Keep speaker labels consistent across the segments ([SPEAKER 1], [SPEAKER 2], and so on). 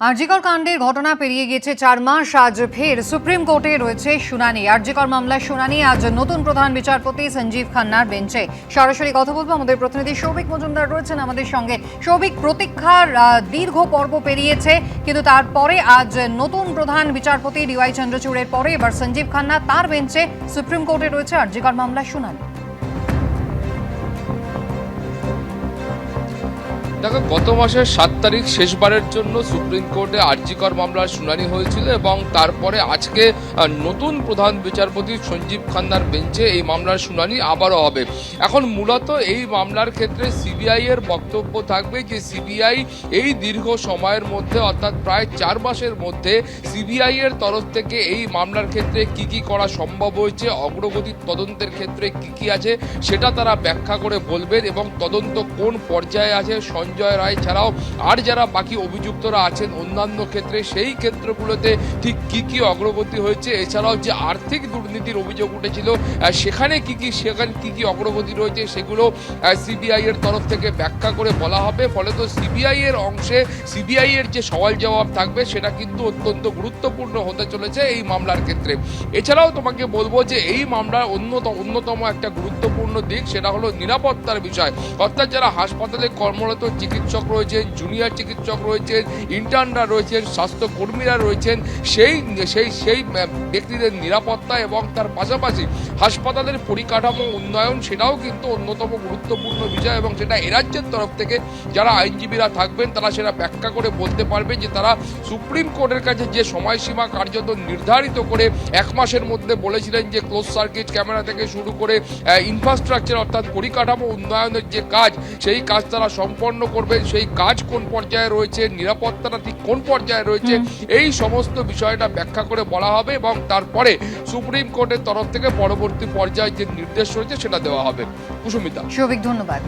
[SPEAKER 1] আরজিকর কাণ্ডের ঘটনা পেরিয়ে গেছে 4 মাস। আজ ফের সুপ্রিম কোর্টে রয়েছে শুনানি। আরজিকর মামলার শুনানি আজ নতুন প্রধান বিচারপতি সঞ্জীব খান্নার বেঞ্চে। সরাসরি কথা বলবো, আমাদের প্রতিনিধি সৌভিক মজুমদার রয়েছেন আমাদের সঙ্গে। সৌভিক, প্রতীক্ষার দীর্ঘ পর্ব পেরিয়েছে, কিন্তু তারপরে আজ নতুন প্রধান বিচারপতি ডিওয়াই চন্দ্রচূড়ের পরে এবার সঞ্জীব খান্না তার বেঞ্চে সুপ্রিম কোর্টে রয়েছে আরজিকর মামলার শুনানি।
[SPEAKER 2] দেখো, গত মাসের 7 তারিখ শেষবারের জন্য সুপ্রিম কোর্টে আরজিকর মামলার শুনানি হয়েছিল এবং তারপরে আজকে নতুন প্রধান বিচারপতি সঞ্জীব খান্নার বেঞ্চে এই মামলার শুনানি আবারও হবে। এখন মূলত এই মামলার ক্ষেত্রে সিবিআই এর বক্তব্য থাকবে যে সিবিআই এই দীর্ঘ সময়ের মধ্যে অর্থাৎ প্রায় 4 মাসের মধ্যে সিবিআই এর তরফ থেকে এই মামলার ক্ষেত্রে কি কি করা সম্ভব হয়েছে, অগ্রগতির তদন্তের ক্ষেত্রে কি কি আছে সেটা তারা ব্যাখ্যা করে বলবেন এবং তদন্ত কোন পর্যায়ে আছে, সঞ্জয় রায় ছাড়াও আর যারা বাকি অভিযুক্তরা আছেন অন্যান্য ক্ষেত্রে সেই ক্ষেত্রগুলোতে ঠিক কি কি অগ্রগতি হয়েছে, এছাড়াও যে আর্থিক দুর্নীতির অভিযোগ উঠেছিল সেখানে কি কি অগ্রগতি রয়েছে সেগুলো সিবিআই এর তরফ থেকে ব্যাখ্যা করে বলা হবে। ফলে তো সিবিআই এর অংশে সিবিআই এর যে সওয়াল জবাব থাকবে সেটা কিন্তু অত্যন্ত গুরুত্বপূর্ণ হতে চলেছে এই মামলার ক্ষেত্রে। এছাড়াও তোমাকে বলবো যে এই মামলার অন্যতম একটা গুরুত্বপূর্ণ দিক সেটা হলো নিরাপত্তার বিষয়। অর্থাৎ যারা হাসপাতালে কর্মরত চিকিৎসক রয়েছেন, জুনিয়র চিকিৎসক রয়েছেন, ইন্টার্নরা রয়েছেন, স্বাস্থ্যকর্মীরা রয়েছেন, সেই ব্যক্তিদের নিরাপত্তা এবং তার পাশাপাশি হাসপাতালের পরিকাঠামো উন্নয়ন সেটাও কিন্তু অন্যতম গুরুত্বপূর্ণ বিষয় এবং সেটা রাজ্যের তরফ থেকে যারা আইনজীবীরা থাকবেন তারা সেটা ব্যাখ্যা করে বলতে পারবে যে তারা সুপ্রিম কোর্টের কাছে যে সময়সীমা কার্যত নির্ধারিত করে 1 মাসের মধ্যে বলেছিলেন যে ক্লোজ সার্কিট ক্যামেরা থেকে শুরু করে ইনফ্রাস্ট্রাকচার অর্থাৎ পরিকাঠামো উন্নয়নের যে কাজ সেই কাজ তারা সম্পন্ন করবেন, সেই কাজ কোন পর্যায়ে রয়েছে, নিরাপত্তাটা ঠিক কোন পর্যায়ে রয়েছে, এই সমস্ত বিষয়টা ব্যাখ্যা করে বলা হবে এবং তারপরে সুপ্রিম কোর্টের তরফ থেকে পরবর্তী পর্যায়ে যে নির্দেশ রয়েছে সেটা দেওয়া হবে। কুসুমিতা।
[SPEAKER 1] সৌভিক, ধন্যবাদ।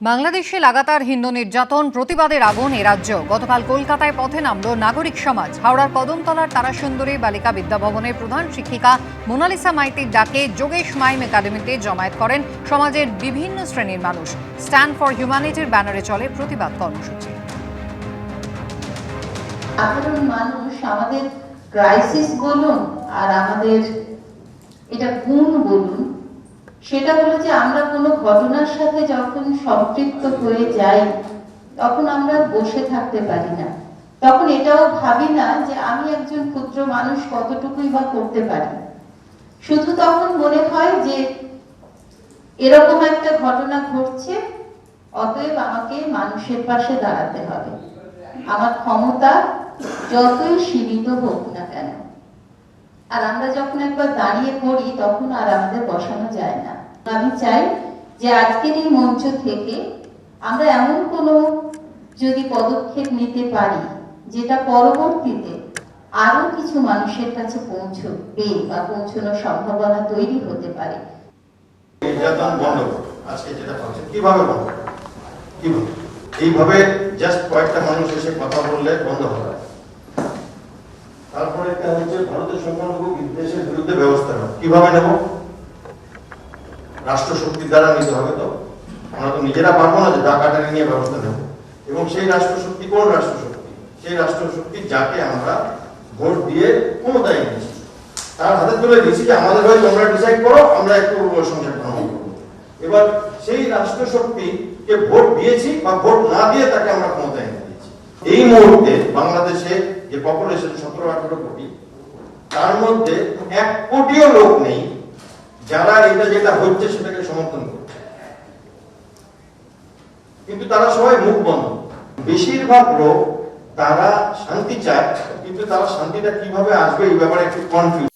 [SPEAKER 1] বাংলাদেশে লাগাতার হিন্দু নির্যাতন, প্রতিবাদের আগুন এ রাজ্য। গতকাল কলকাতায় পথে নামল নাগরিক সমাজ। হাওড়ার কদমতলার তারাসুন্দরী বালিকা বিদ্যাভবনের প্রধান শিক্ষিকা মোনালিসা মাইতির ডাকে যোগেশ মাইম একাডেমিতে জমায়েত করেন সমাজের বিভিন্ন শ্রেণীর মানুষ। স্ট্যান্ড ফর হিউম্যানিটির ব্যানারে চলে প্রতিবাদ কর্মসূচি।
[SPEAKER 3] সাধারণ মানুষ আমাদের ক্রাইসিস বলুন আর আমাদের এটা গুণ বলুন, সেটা হলো যে আমরা কোনো ঘটনার সাথে যখন সম্পৃক্ত হয়ে যাই তখন আমরা বসে থাকতে পারি না। তখন এটাও ভাবি না যে আমি একজন ক্ষুদ্র মানুষ কতটুকুই বা করতে পারি। শুধু তখন মনে হয় যে এরকম একটা ঘটনা ঘটছে, অতএব আমাকে মানুষের পাশে দাঁড়াতে হবে, আমার ক্ষমতা যতই সীমিত হোক না কেন। আর আমরা যখন একবার দাঁড়িয়ে পড়ি তখন আর আমাদের বসানো যায় না। আমি চাই যে আজকের এই মঞ্চ থেকে আমরা এমন কোনো যদি পদক্ষেপ নিতে পারি যেটা পরবর্তীতে আরো কিছু মানুষের কাছে পৌঁছবে বা পৌঁছানোর সম্ভাবনা তৈরি হতে পারে।
[SPEAKER 4] নির্যাতন বন্ধ করো। আজকে যেটা হচ্ছে কিভাবে বন্ধ, কিভাবে এইভাবে জাস্ট কয়েকটা মানুষ এসে কথা বললে বন্ধ হবে। তারপরে একটা হচ্ছে ভারতের সংখ্যালঘু বিদ্বেষের বিরুদ্ধে ব্যবস্থা নেব। কিভাবে নেব? রাষ্ট্রশক্তির দ্বারা নিতে হবে। তো আমরা তো নিজেরা পারবো না যে ডাকাটারি নিয়ে ব্যবস্থা নেব। এবং সেই রাষ্ট্রশক্তি কোন রাষ্ট্রশক্তি? সেই রাষ্ট্রশক্তি যাকে আমরা ভোট দিয়ে ক্ষমতায় এনেছি, তার হাতে তুলে দিয়েছি যে আমাদের হয়ে তোমরা ডিসাইড করো, আমরা একটু সংসার গ্রহণ করবো। এবার সেই রাষ্ট্রশক্তিকে ভোট দিয়েছি বা ভোট না দিয়ে তাকে আমরা ক্ষমতায় এনে দিয়েছি। এই মুহূর্তে বাংলাদেশে যে পপুলেশন 17-18 কোটি, তার মধ্যে 1 কোটিও লোক নেই যারা এটা যেটা হচ্ছে সেটাকে সমর্থন করছে, কিন্তু তারা সবাই মুখ বন্ধ। বেশিরভাগ লোক তারা শান্তি চায়, কিন্তু তারা শান্তিটা কিভাবে আসবে এই ব্যাপারে একটু কনফিউজ।